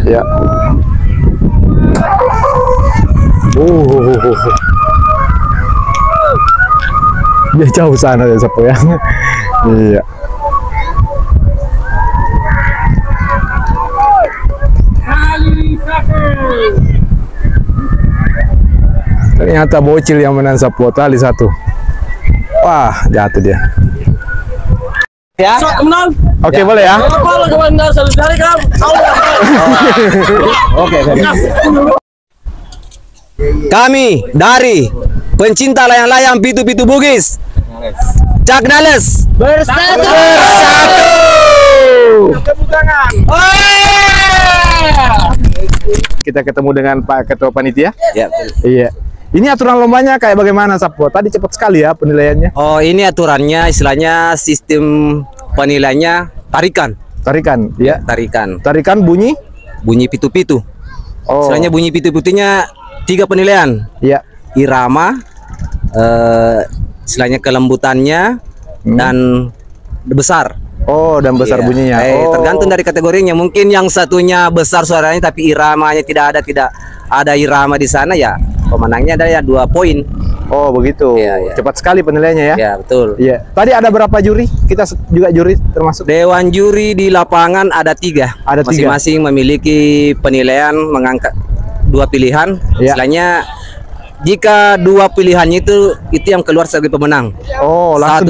Ya. Dia jauh sana ya Sapo ya. Iya. Ternyata bocil yang menang Sapo, tali satu. Wah, jatuh dia. Ya. Oke, boleh ya. Oke. Kami dari pencinta layang-layang Pitu-Pitu Bugis, Cak Nales bersatu. Tepuk tangan. Kita ketemu dengan Pak Ketua Panitia. Ya. Iya. Ini aturan lombanya kayak bagaimana Sapo? Tadi cepat sekali ya penilaiannya. Oh, ini aturannya, istilahnya sistem penilaiannya tarikan. Tarikan, ya. Tarikan. Tarikan bunyi? Bunyi pitu-pitu. Oh. Istilahnya bunyi pitu-pitunya 3 penilaian. Iya. Irama, istilahnya kelembutannya, dan besar. Oh, dan besar Iya. bunyinya. Tergantung dari kategorinya. Mungkin yang satunya besar suaranya tapi iramanya tidak ada irama di sana, ya pemenangnya ada ya 2 poin. Oh, begitu. Iya. Cepat sekali penilaiannya ya. Ya, betul. Iya. Tadi ada berapa juri? Kita juga juri termasuk. Dewan juri di lapangan ada 3. Ada 3. Masing-masing memiliki penilaian, mengangkat 2 pilihan. Iya. Istilahnya jika 2 pilihannya itu yang keluar sebagai pemenang. Oh, langsung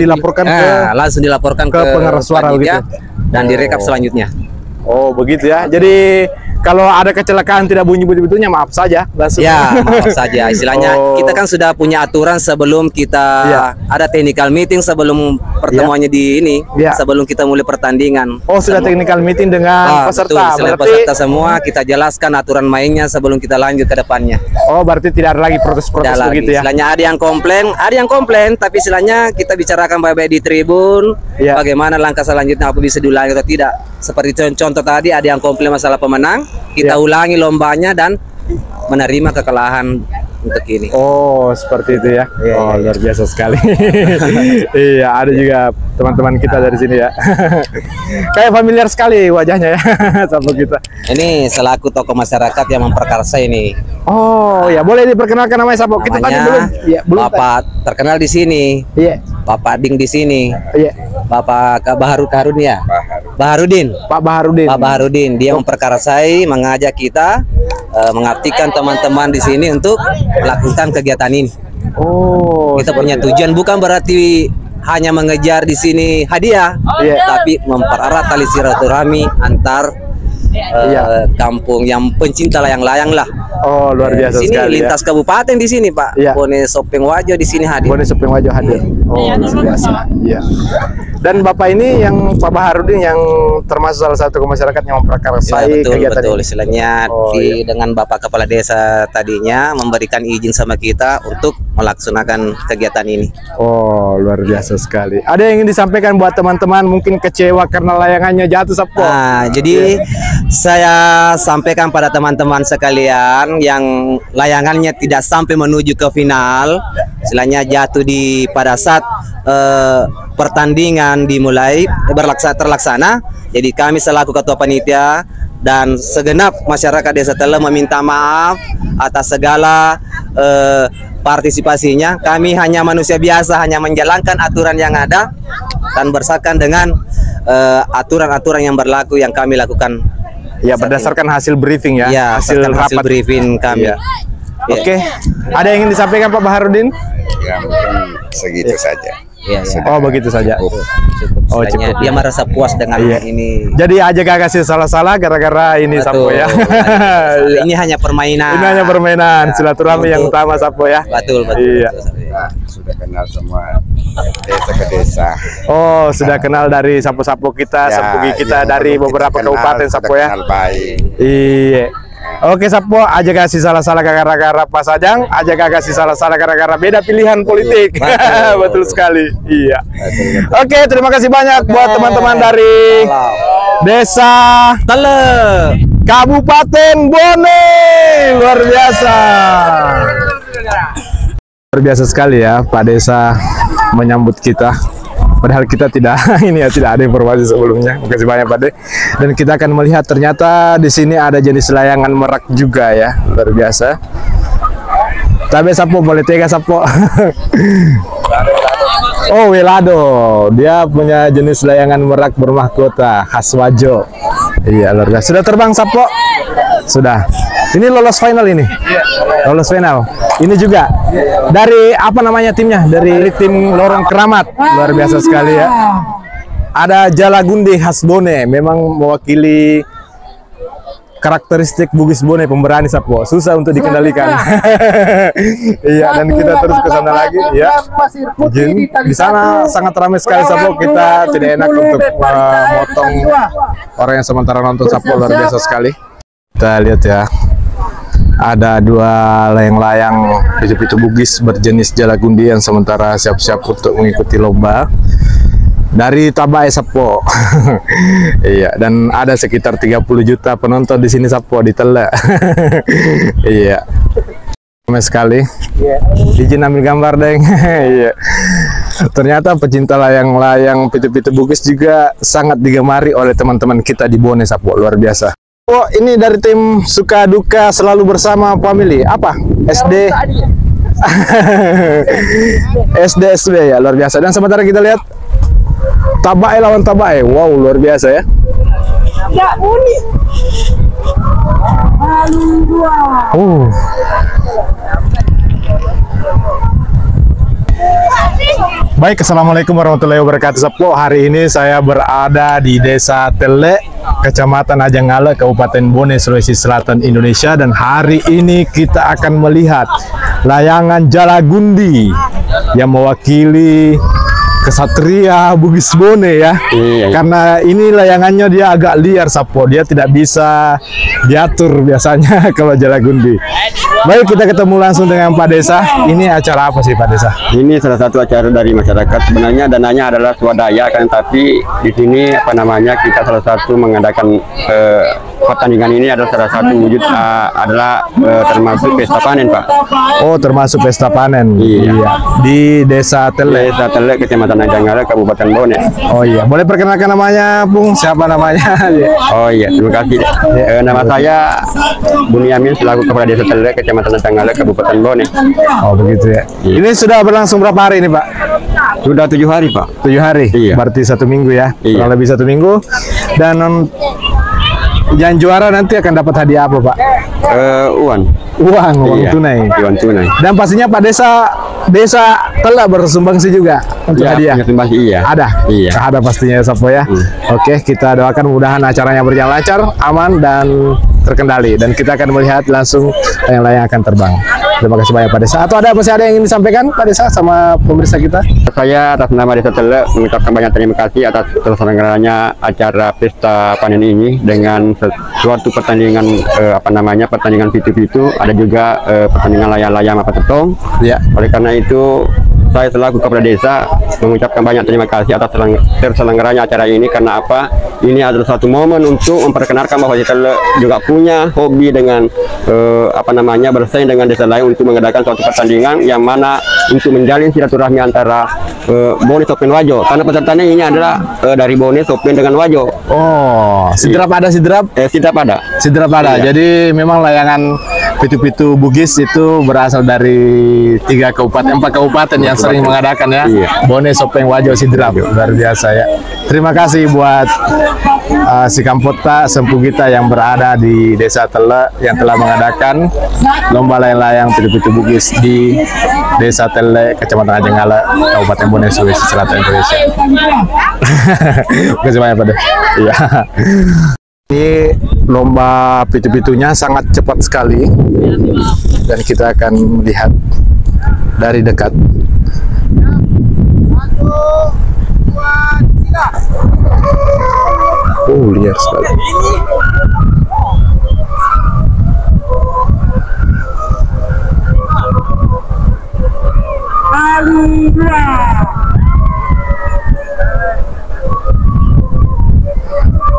langsung dilaporkan ke pengeras suara panitia begitu. dan direkap selanjutnya. Oh, begitu ya. Jadi kalau ada kecelakaan tidak bunyi betul-betulnya, maaf saja langsung. Ya, maaf saja. Istilahnya Oh. kita kan sudah punya aturan sebelum kita ada technical meeting, sebelum pertemuannya di ini, sebelum kita mulai pertandingan. Oh, sudah technical meeting dengan peserta. Betul, peserta semua kita jelaskan aturan mainnya sebelum kita lanjut ke depannya. Oh, berarti tidak ada lagi protes-protes begitu ya. Istilahnya ada yang komplain, tapi istilahnya kita bicarakan baik-baik di tribun, bagaimana langkah selanjutnya, apa bisa diulangi atau tidak. Seperti contoh tadi ada yang komplain masalah pemenang, kita ulangi lombanya dan menerima kekalahan untuk ini. Oh, seperti itu ya. Luar biasa sekali. Iya, ada juga teman-teman kita dari sini ya. Kayak familiar sekali wajahnya ya sama kita. Ini selaku tokoh masyarakat yang memperkarsa ini. Oh, ya boleh diperkenalkan namanya siapa? Kita tadi belum. Ya, belum. Bapak terkenal di sini. Iya. Bapak Ding di sini. Iya. Bapak Baharudin ya. Baharudin. Pak Baharudin. Pak Baharudin, dia memperkarsai, mengajak kita, mengaktifkan teman-teman di sini untuk melakukan kegiatan ini. Oh, kita punya tujuan bukan berarti hanya mengejar di sini hadiah, tapi mempererat tali silaturahmi antar kampung yang pencinta layang-layang lah. Oh, luar biasa sini sekali. Lintas kabupaten di sini, Pak. Bone Sopeng Wajo di sini hadir. Bone Sopeng Wajo hadir. Oh, luar biasa. Iya. Dan Bapak ini yang Pak Baharudin yang termasuk salah satu masyarakat yang memperakarsai kegiatan betul. ini. Istilahnya dengan Bapak Kepala Desa tadinya memberikan izin sama kita untuk melaksanakan kegiatan ini. Oh, luar biasa sekali. Ada yang ingin disampaikan buat teman-teman mungkin kecewa karena layangannya jatuh Sapo? Nah, jadi saya sampaikan pada teman-teman sekalian yang layangannya tidak sampai menuju ke final, istilahnya jatuh pada saat pertandingan dimulai terlaksana. Jadi kami selaku ketua panitia dan segenap masyarakat desa Telem meminta maaf atas segala partisipasinya. Kami hanya manusia biasa, hanya menjalankan aturan yang ada dan berdasarkan dengan aturan-aturan yang berlaku yang kami lakukan. Ya, berdasarkan hasil briefing ya. Ya, hasil briefing kami. Oke. Ada yang ingin disampaikan Pak Baharudin? Ya, mungkin segitu saja. Oh, begitu saja. Oh, cukup. Dia merasa puas dengan ini. Jadi aja gak kasih salah-salah gara-gara ini Sapo ya. Ini hanya permainan. Ini hanya permainan, silaturahmi yang utama Sapo ya. Betul. Iya. Sudah kenal semua desa ke desa. Oh, sudah kenal dari Sapo-sapo kita, Sapugi kita dari beberapa kabupaten Sapo ya. Iya. Oke Sapo, aja kasih salah-salah gara-gara Pak Sajang, aja kasih salah-salah gara-gara beda pilihan politik. Betul sekali. Iya. Oke, terima kasih banyak buat teman-teman dari Desa Telem, Kabupaten Bone. Luar biasa. Luar biasa sekali ya Pak Desa menyambut kita, Padahal kita tidak ini ya, tidak ada informasi sebelumnya. Makasih banyak Pak De. Dan kita akan melihat ternyata di sini ada jenis layangan merak juga ya, luar biasa. Tapi sapo boleh tega sapo. Oh, Welado. Dia punya jenis layangan merak bermahkota khas Wajo. Iya, luar biasa. Sudah terbang sapo? Sudah. Ini lolos final ini? Lolos final. Ini juga dari apa namanya timnya? Dari tim Lorong Keramat. Luar biasa sekali ya. Ada Jalagundi khas Bone, memang mewakili karakteristik Bugis Bone, pemberani sapo. Susah untuk dikendalikan. Iya, dan kita terus ke sana lagi ya. Di sana sangat ramai sekali sapo. Kita tidak enak untuk memotong orang yang sementara nonton sapo, luar biasa sekali. Kita lihat ya. Ada dua layang-layang pitu-pitu Bugis berjenis Jalagundi yang sementara siap-siap untuk mengikuti lomba dari Tabae sapo. Iya, dan ada sekitar 30 juta penonton di sini sapo di Tele. Iya. Ramai sekali. Izin ambil gambar, Deng. Iya. Ternyata pecinta layang-layang pitu-pitu Bugis juga sangat digemari oleh teman-teman kita di Bone sapo, luar biasa. Oh, ini dari tim Suka Duka Selalu Bersama Family. Apa? SD. SDSB ya, luar biasa. Dan sementara kita lihat Tabae lawan Tabae. Wow, luar biasa ya. Baik, assalamualaikum warahmatullahi wabarakatuh. Sapo, hari ini saya berada di Desa Tele, Kecamatan Ajanggale, Kabupaten Bone, Sulawesi Selatan, Indonesia. Dan hari ini kita akan melihat layangan Jalagundi yang mewakili kesatria Bugis Bone ya. Iya. Karena ini layangannya dia agak liar sapo, dia tidak bisa diatur biasanya kalau Jalagundi. Baik, kita ketemu langsung dengan Pak Desa. Ini acara apa sih Pak Desa? Ini salah satu acara dari masyarakat. Sebenarnya dananya adalah swadaya kan, tapi di sini apa namanya kita salah satu mengadakan pertandingan ini adalah salah satu wujud adalah termasuk pesta panen Pak. Oh, termasuk pesta panen. Iya. Di Desa Tele. Desa Tele, Kecamatan Ajanggale, Kabupaten Bone. Oh iya, boleh perkenalkan namanya, Bung? Siapa namanya? Oh iya, terima kasih. Nama saya Bunyamin selaku Kepala Desa Tele, Kecamatan Ajanggale, Kabupaten Bone. Oh begitu ya. Iya. Ini sudah berlangsung berapa hari ini Pak? Sudah 7 hari Pak. 7 hari? Iya. Berarti 1 minggu ya? Iya. Kurang lebih 1 minggu. Dan yang juara nanti akan dapat hadiah apa Pak? Uang iya. tunai. Uang tunai. Dan pastinya Pak Desa telah bersumbangsi juga untuk hadiah. Iya. Ada. Iya. Ada pastinya Sapo ya. Oke, kita doakan mudahan acaranya berjalan lancar, aman dan terkendali. Dan kita akan melihat langsung layang-layang akan terbang. Terima kasih banyak Pak Desa. Atau masih ada yang ingin disampaikan Pak Desa sama pemirsa kita? Saya atas nama Desa Tele mengucapkan banyak terima kasih atas terselenggaranya acara pesta panen ini dengan suatu pertandingan pertandingan pitu-pitu, ada juga pertandingan layang-layang apa tetong. Ya. Oleh karena itu saya selaku Kepala Desa mengucapkan banyak terima kasih atas terselenggaranya acara ini. Karena apa? Ini adalah satu momen untuk memperkenalkan bahwa kita juga punya hobi dengan bersaing dengan desa lain untuk mengadakan suatu pertandingan yang mana untuk menjalin silaturahmi antara Bone, Sopen, Wajo. Karena pesertanya ini adalah dari Bone, Sopen dengan Wajo. Oh, sidrap ada sidrap? Sidrap ada. Sidrap ada. Iya. Jadi memang layangan pitu-pitu Bugis itu berasal dari 4 kabupaten yang sering mengadakan ya. Iya. Bone, Sopeng, Wajo, Sidrap. Luar biasa ya. Terima kasih buat si Kampota Sempu kita yang berada di Desa Tele yang telah mengadakan lomba layang-layang pitu-pitu Bugis di Desa Tele, Kecamatan Ajanggale, Kabupaten Bone, Sulawesi Selatan, Indonesia. Terima kasih banyak Pak. Iya. Ini lomba pitu-pitunya sangat cepat sekali dan kita akan melihat dari dekat. Oh, liar sekali.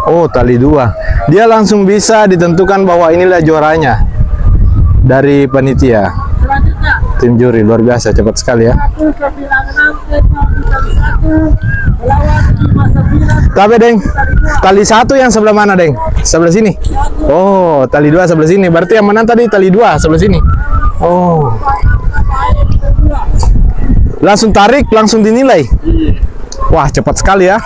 Oh, tali 2. Dia langsung bisa ditentukan bahwa inilah juaranya dari panitia. Selanjutnya Tim juri luar biasa, cepat sekali ya. Tapi Deng, tali 1 yang sebelah mana Deng? Sebelah sini. Oh, tali 2 sebelah sini. Berarti yang menang tadi tali 2 sebelah sini. Oh. Langsung tarik, langsung dinilai. Wah, cepat sekali ya.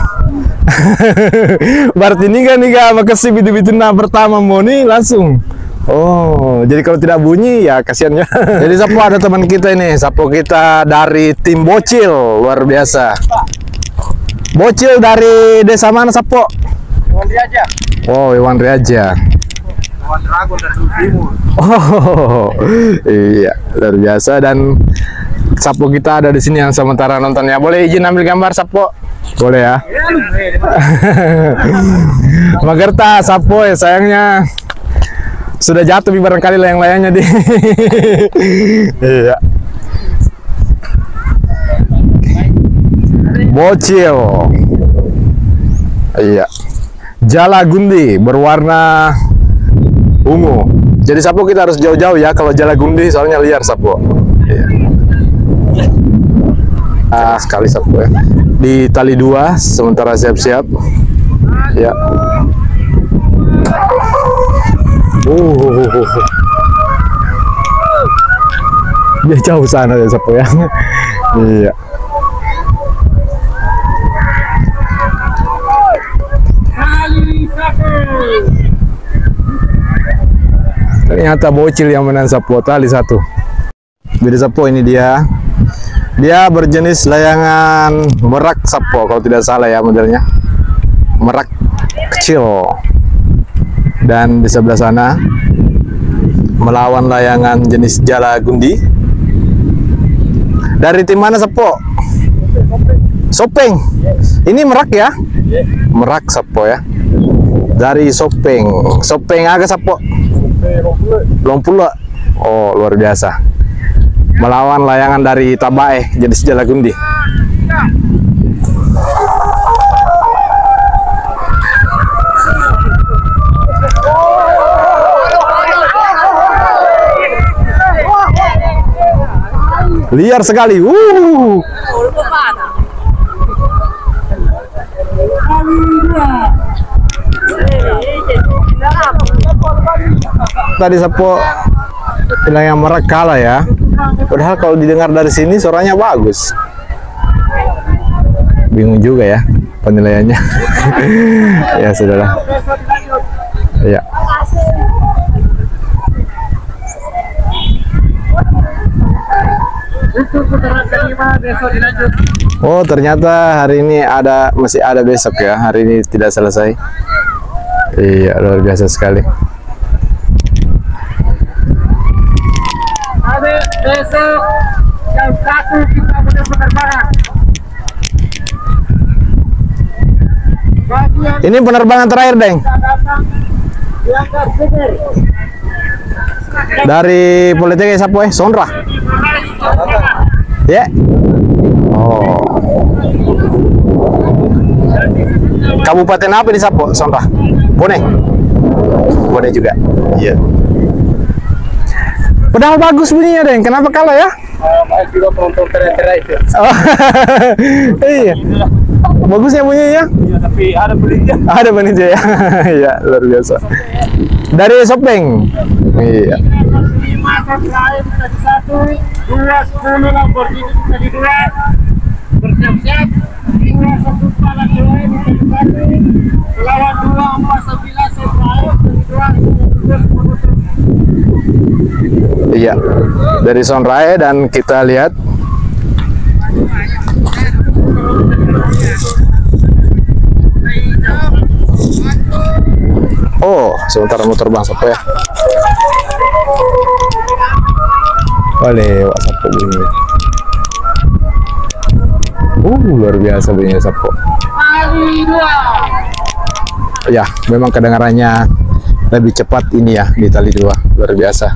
Berarti ini kan makasih bitu-bitu pertama mau nih langsung. Oh, jadi kalau tidak bunyi ya kasihannya. Jadi Sapo ada teman kita ini, Sapo kita dari tim Bocil, luar biasa. Bocil dari desa mana Sapo? Iwan Riaja. Oh, Iwan Riaja. Iwan Dragon dari Timur. Oh, iya, luar biasa. Dan Sapo kita ada di sini yang sementara nontonnya. Boleh izin ambil gambar Sapo? Boleh ya. Magerta Sapo ya sayangnya. Sudah jatuh barangkali layang-layangnya di. Iya. Bocil. Iya. Jala gundi berwarna ungu. Jadi Sapo kita harus jauh-jauh ya kalau jala gundi soalnya liar Sapo. Iya. Sekali Sapo ya. Di tali 2 sementara siap-siap. Ya. Dia jauh sana ya Sapo ya. Iya. Ternyata Bocil yang menang Sapo, tali 1. Jadi Sapo ini dia berjenis layangan merak Sapo kalau tidak salah ya modelnya. Merak kecil. Dan di sebelah sana melawan layangan jenis jala gundi. Dari tim mana Sapo? Sopeng. Ini merak ya? Merak Sapo ya. Dari Sopeng. Sopeng agak Sapo. Belum pula. Oh, luar biasa. Melawan layangan dari Tabae jenis jala gundi. Liar sekali. Tadi Sapo bilang yang merak kalah ya. Padahal kalau didengar dari sini suaranya bagus. Bingung juga ya penilaiannya. Ya sudahlah. Ya. Oh, ternyata hari ini masih ada besok ya. Hari ini tidak selesai. Iya, luar biasa sekali. Ada besok jam 1 kita mulai penerbangan. Ini penerbangan terakhir, Deng. Dari Politeknik Sapo Sonra. Ya. Oh. Kabupaten apa di Sapo? Sonra. Bone. Bone juga. Iya. Padahal bagus bunyinya, Deng. Kenapa kalah ya? Juga penonton terakhir itu. Oh. Iya. Bagusnya bunyinya. Iya, tapi ada penitia. Ada penitia ya. Iya, luar biasa. Dari Sopeng. Iya. 5 terakhir tadi 1, 2 10 Lamborghini tadi 2. Bersiap-siap. 2 1 kepala terakhir tadi 1. Lawan 2 4 11 terakhir tadi 2. Iya. Dari Sonrae dan kita lihat oh, sebentar mau terbang Sapo ya. Boleh, Wak Sapo bunyi. Luar biasa bunyinya Sapo. Ya, memang kedengarannya lebih cepat ini ya di tali 2. Luar biasa.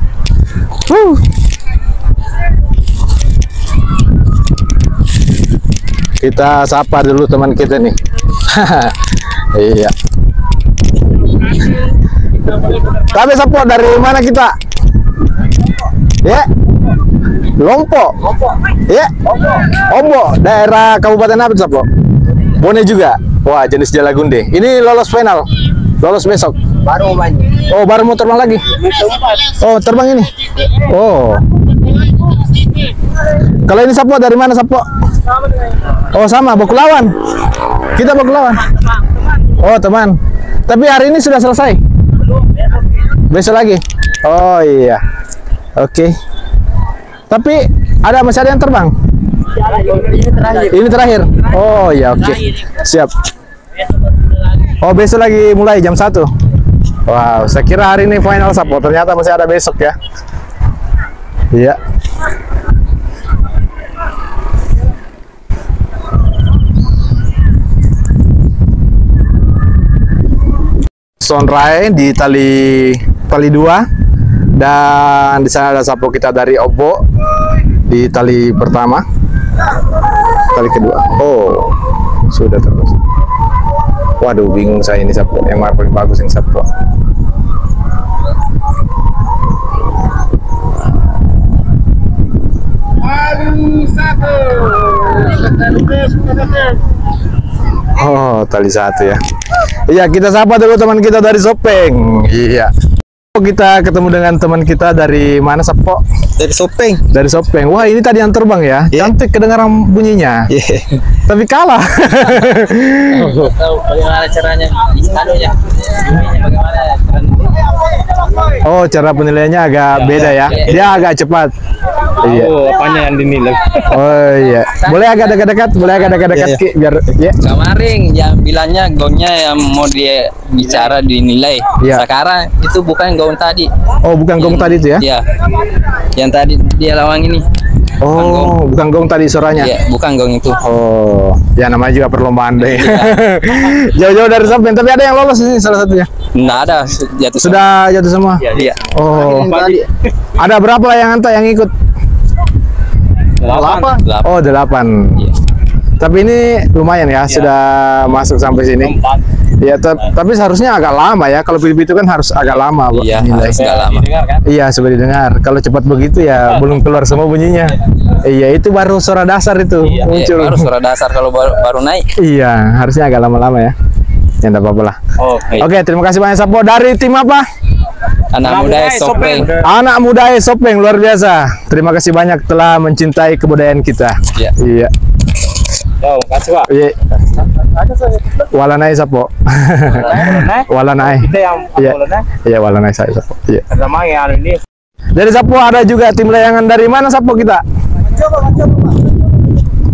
Kita sapa dulu teman kita nih. Iya. Tapi Sapo dari mana kita? Ya. Lompok. Ya. Ombok. Daerah Kabupaten apa Sapo? Bone juga. Wah, jenis Jalagunde. Ini lolos final. Lolos besok. Baru banyak. Oh, baru mau terbang lagi. Oh, terbang ini. Oh. Kalau ini Sapo dari mana Sapo? Oh, sama Bakulawan. Kita Bakulawan. Oh, teman. Tapi hari ini sudah selesai. Besok lagi. Oh iya. Oke. Tapi masih ada yang terbang? Ini terakhir. Oh iya, oke. Siap. Oh, besok lagi mulai jam 1. Wow, saya kira hari ini final Sapo, ternyata masih ada besok ya. Iya. Sonrai di tali 2, dan di sana ada Sapo kita dari Obo di tali pertama, tali kedua. Oh, sudah terus. Waduh, bingung saya ini Sapo yang mana paling bagus yang Sapo. Oh, tali 1 ya. Iya, kita sapa dulu teman kita dari Sopeng. Iya. Kita ketemu dengan teman kita dari mana Sapo? Dari Sopeng. Dari Sopeng. Wah, ini tadi yang terbang ya. Cantik kedengaran bunyinya. Tapi kalah. Tahu bagaimana caranya? Anunya. Bagaimana? Oh, cara penilaiannya agak beda ya. Dia agak cepat. Iya. Oh, apanya yang dinilai? Oh iya. Boleh agak dekat-dekat, boleh agak dekat-dekat Ki, biar ya. Kemarin yang bilangnya gongnya yang mau dia bicara dinilai. Iya. Sekarang itu bukan gong tadi. Oh, bukan gong tadi itu ya? Iya. Yang tadi dia lawang ini. Oh, bukan gong tadi suaranya. Iya, bukan gong itu. Oh, ya namanya juga perlombaan deh. Jauh-jauh dari Sopeng, tapi ada yang lolos ini salah satunya. Nggak ada, jatuh. Sudah jatuh semua. Iya. Oh, ada berapa layangan tak yang ikut? 8. Oh, 8. Iya. Tapi ini lumayan ya, sudah masuk sampai sini. Ya, tapi seharusnya agak lama ya. Kalau begitu kan harus agak lama. Iya, harus agak lama. Iya, sudah didengar. Kalau cepat begitu ya belum keluar semua bunyinya. Iya, itu baru suara dasar itu muncul. Baru suara dasar kalau baru naik. Iya, harusnya agak lama-lama ya. Ya, enggak apa-apa lah. Oke, terima kasih banyak Sapo. Dari tim apa? Anak muda Sopeng. Anak muda Sopeng, luar biasa. Terima kasih banyak telah mencintai kebudayaan kita. Iya. Iya. Oh, kasih Pak. Iya. Walanai Sapo. Walanai. Kita yang Iya. Iya, walanai saya Sapo. Iya. sama yang ini. Dari Sapo ada juga tim layangan dari mana Sapo kita?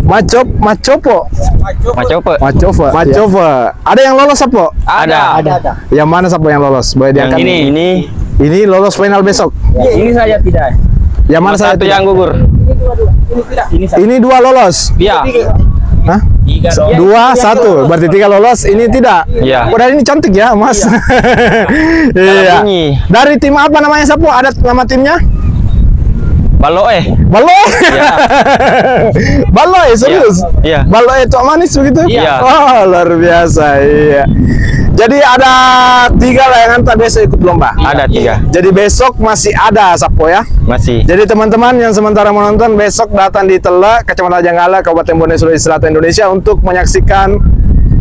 Macopo. Ada yang lolos Sapo? Ada. Yang mana Sapo yang lolos? Boleh diangkat? Ini lolos final besok. Ini saja tidak. Yang mana saya? Satu yang gugur. Ini 2 lolos. Iya. Hah? 2, 1. Berarti 3 lolos. Ini tidak. Iya. Padahal ini cantik ya, Mas. Iya. Dari tim apa namanya Sapo? Ada nama timnya? Baloe. Baloe, serius? Iya. Baloe itu manis begitu? Iya. Oh, luar biasa. Iya. Jadi ada 3 layangan tak biasa ikut lomba. Ada 3. Jadi besok masih ada Sapo ya. Masih. Jadi teman-teman yang sementara menonton besok datang di Telek, Kecamatan Janggala, Kabupaten Bone, Sulawesi Selatan, Indonesia untuk menyaksikan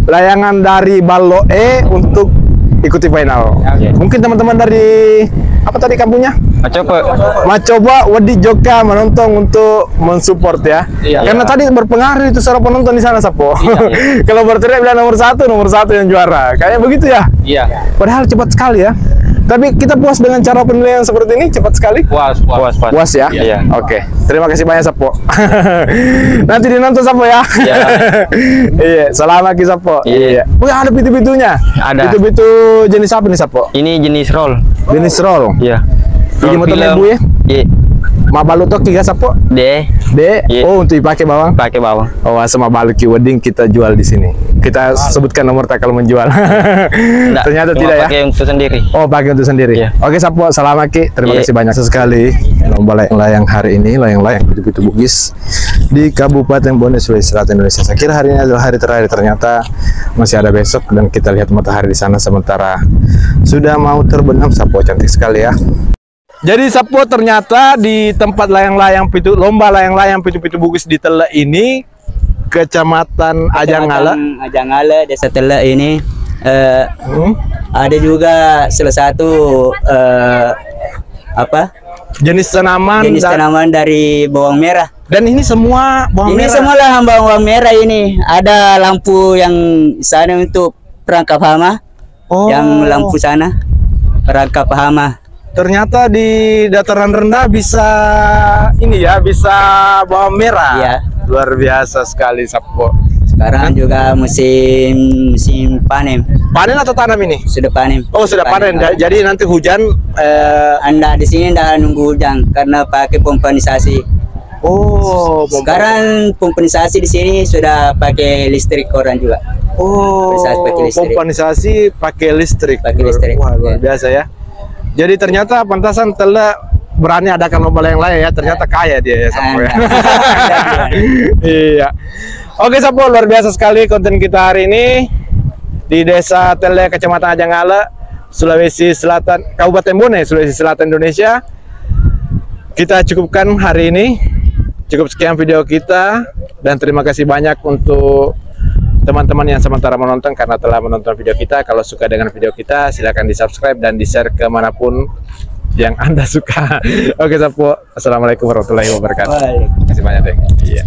layangan dari Baloe untuk ikuti final. Mungkin teman-teman dari apa tadi kampungnya? Macoba Wedi Joka menonton untuk mensupport ya. Karena tadi berpengaruh itu suara penonton di sana Sapo. Kalau berteriak bilang nomor satu yang juara. Kayaknya begitu ya? Iya. Padahal cepat sekali ya. Tapi kita puas dengan cara penilaian seperti ini, cepat sekali. Puas. Puas ya? Iya. Oke. Terima kasih banyak Sapo. Nanti dinonton Sapo ya. Iya. Iya, selamat Ki Sapo. Iya. Oh, ada pitu-pitunya. Ada. Pitu-pitu jenis apa nih Sapo? Ini jenis roll. Jenis roll. Iya. Ini motor ibu ya? Iya. Mabalu toki ga Sapo? D. Yeah. Oh, untuk dipakai bawang? Pakai bawang. Oh, sama baluki wedding kita jual di sini. Kita sebutkan nomor tak kalau menjual. Ternyata tidak ya? Pakai untuk sendiri. Oh, pakai untuk sendiri. Yeah. Oke, Sapo, selamat Ki. Terima kasih banyak sekali. Lomba layang-layang hari ini, layang-layang pitu-pitu Bugis di Kabupaten Bone, Sulawesi Selatan, Indonesia. Saya kira hari ini adalah hari terakhir, ternyata masih ada besok dan kita lihat matahari di sana sementara sudah mau terbenam. Sapo cantik sekali ya. Jadi Sapo, ternyata di tempat layang-layang pitu, lomba layang-layang pitu-pitu bugis di Tele ini, Kecamatan Ajangala, Desa Tele ini ada juga salah satu jenis tanaman dari bawang merah. dan ini semua bawang Ini merah. semua lahan bawang merah ini. Ada lampu yang sana untuk perangkap hama. Oh, Yang lampu sana perangkap hama. ternyata di dataran rendah bisa ini ya, bisa bawang merah. Iya. Luar biasa sekali Sapo. Sekarang juga musim panen. Panen atau tanam ini? Sudah panen. Oh, sudah panen. Jadi nanti hujan Anda di sini tidak nunggu hujan karena pakai pompanisasi. oh, Sekarang pompanisasi di sini sudah pakai listrik orang juga. oh, pakai listrik. pompanisasi pakai listrik. Pakai listrik. Wah, luar Ya. biasa ya. Jadi ternyata pantasan Tele berani adakan lomba layang-layang ya. Ternyata kaya dia ya Sapo ya. Iya. Oke Sapo, luar biasa sekali konten kita hari ini di Desa Tele, Kecamatan Ajangala, Sulawesi Selatan, Kabupaten Bone, Sulawesi Selatan, Indonesia. Kita cukupkan hari ini. Cukup sekian video kita, dan terima kasih banyak untuk teman-teman yang sementara menonton karena telah menonton video kita. Kalau suka dengan video kita, silakan di subscribe dan di share kemanapun yang Anda suka. Oke Sapo, assalamualaikum warahmatullahi wabarakatuh. Terima kasih banyak deh. Iya.